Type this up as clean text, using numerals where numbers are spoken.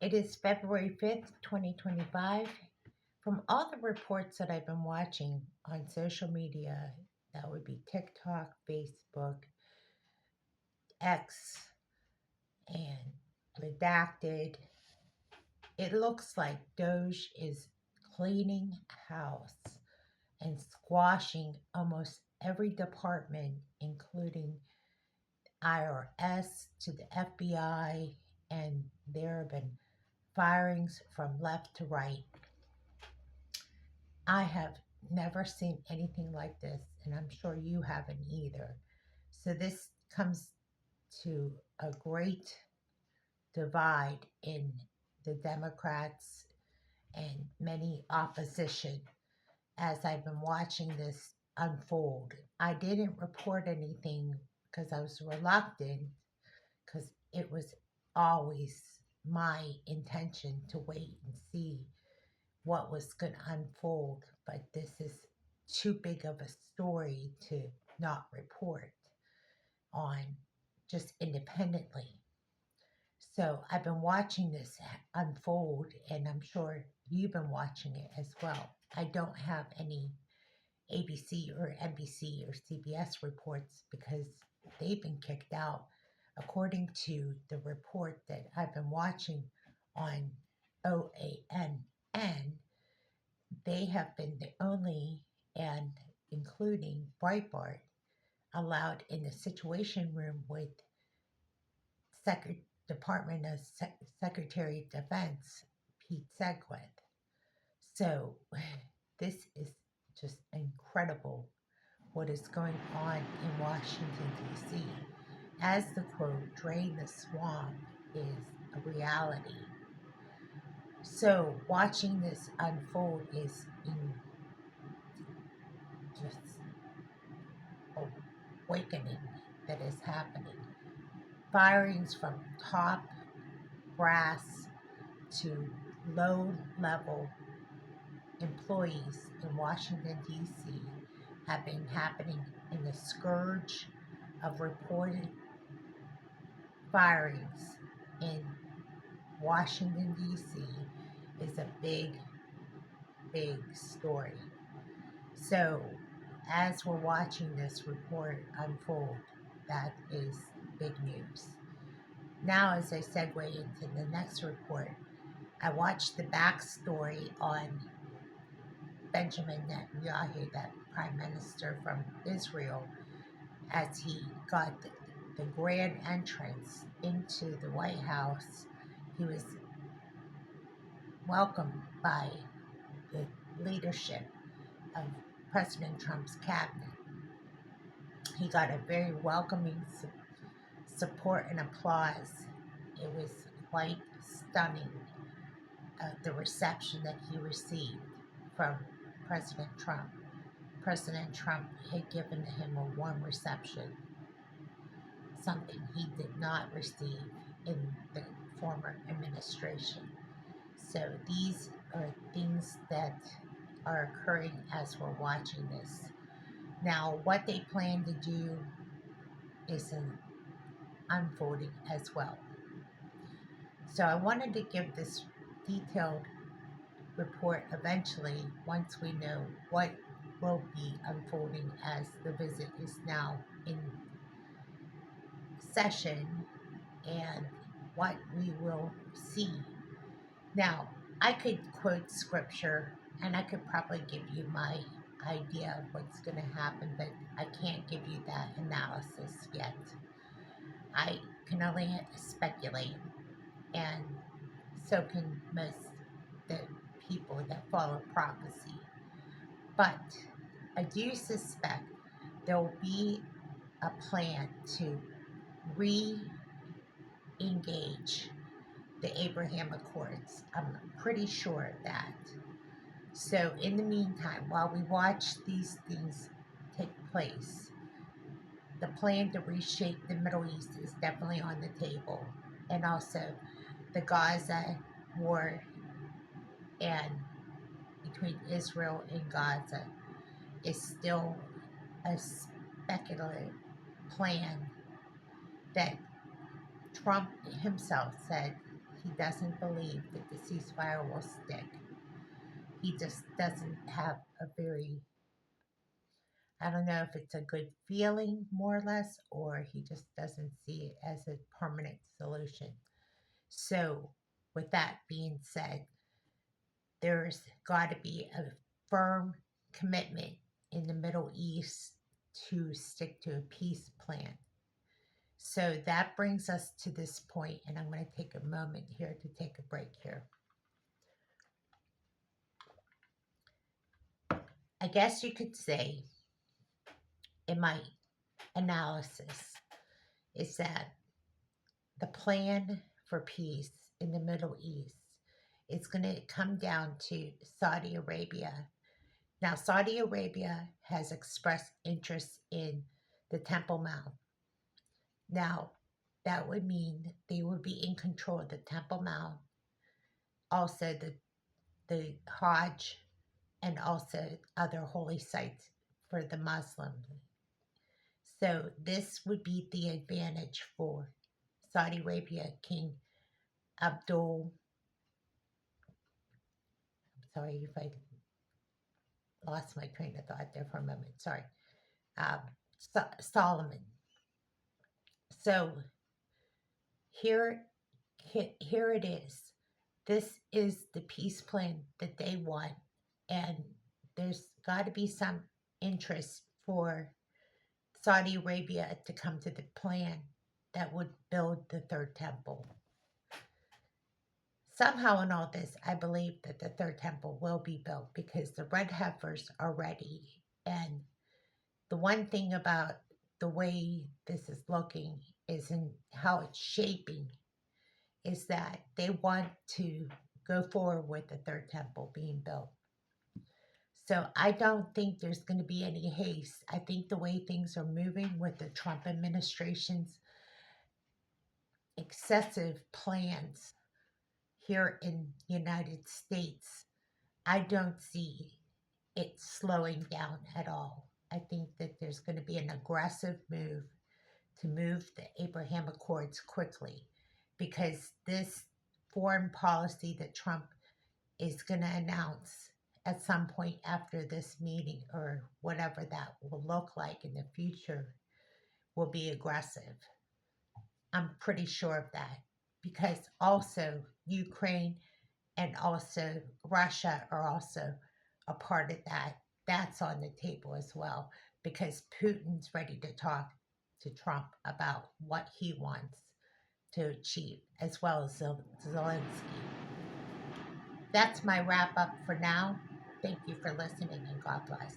It is February 5th, 2025. From all the reports that I've been watching on social media, that would be TikTok, Facebook, X, and Redacted, it looks like Doge is cleaning house and squashing almost every department, including IRS to the FBI, and there have been firings from left to right. I have never seen anything like this, and I'm sure you haven't either. So, this comes to a great divide in the Democrats and many opposition as I've been watching this unfold. I didn't report anything because I was reluctant, because it was always my intention to wait and see what was going to unfold, but this is too big of a story to not report on just independently. So I've been watching this unfold, and I'm sure you've been watching it as well. I don't have any ABC or NBC or CBS reports because they've been kicked out. According to the report that I've been watching on OANN, they have been the only, and including Breitbart, allowed in the Situation Room with Department of Secretary of Defense Pete Seguin. So this is just incredible what is going on in Washington, D.C. As the quote, drain the swamp, is a reality. So watching this unfold is just awakening that is happening. Firings from top brass to low level employees in Washington, D.C. have been happening, and the scourge of reported firings in Washington, D.C. is a big, big story. So, as we're watching this report unfold, that is big news. Now, as I segue into the next report, I watched the backstory on Benjamin Netanyahu, that prime minister from Israel, as he got the grand entrance into the White House. He was welcomed by the leadership of President Trump's cabinet. He got a very welcoming support and applause. It was quite stunning, the reception that he received from President Trump. President Trump had given him a warm reception, something he did not receive in the former administration. So these are things that are occurring as we're watching this. Now, what they plan to do is unfolding as well. So I wanted to give this detailed report eventually once we know what will be unfolding, as the visit is now in session, and what we will see. Now, I could quote scripture and I could probably give you my idea of what's going to happen, but I can't give you that analysis yet. I can only speculate, and so can most the people that follow prophecy. But I do suspect there will be a plan to re-engage the Abraham Accords. I'm pretty sure of that. So in the meantime, while we watch these things take place, the plan to reshape the Middle East is definitely on the table. And also the Gaza war, and between Israel and Gaza, is still a speculative plan that Trump himself said he doesn't believe that the ceasefire will stick. He just doesn't have a very, I don't know if it's a good feeling, more or less, or he just doesn't see it as a permanent solution. So, with that being said, there's got to be a firm commitment in the Middle East to stick to a peace plan. So that brings us to this point, and I'm going to take a moment here to take a break here. I guess you could say, in my analysis, is that the plan for peace in the Middle East is going to come down to Saudi Arabia. Now, Saudi Arabia has expressed interest in the Temple Mount. Now, that would mean they would be in control of the Temple Mount, also the Hajj, and also other holy sites for the Muslims. So this would be the advantage for Saudi Arabia, King Abdul. I'm sorry if I lost my train of thought there for a moment. Sorry. Um, Solomon. So here it is. This is the peace plan that they want, and there's got to be some interest for Saudi Arabia to come to the plan that would build the third temple. Somehow in all this, I believe that the third temple will be built because the red heifers are ready. And the one thing about the way this is looking is in how it's shaping is that they want to go forward with the third temple being built. So I don't think there's going to be any haste. I think the way things are moving with the Trump administration's excessive plans here in the United States, I don't see it slowing down at all. I think that there's going to be an aggressive move to move the Abraham Accords quickly because this foreign policy that Trump is going to announce at some point after this meeting or whatever that will look like in the future will be aggressive. I'm pretty sure of that because also Ukraine and also Russia are also a part of that. That's on the table as well because Putin's ready to talk to Trump about what he wants to achieve, as well as Zelensky. That's my wrap up for now. Thank you for listening and God bless.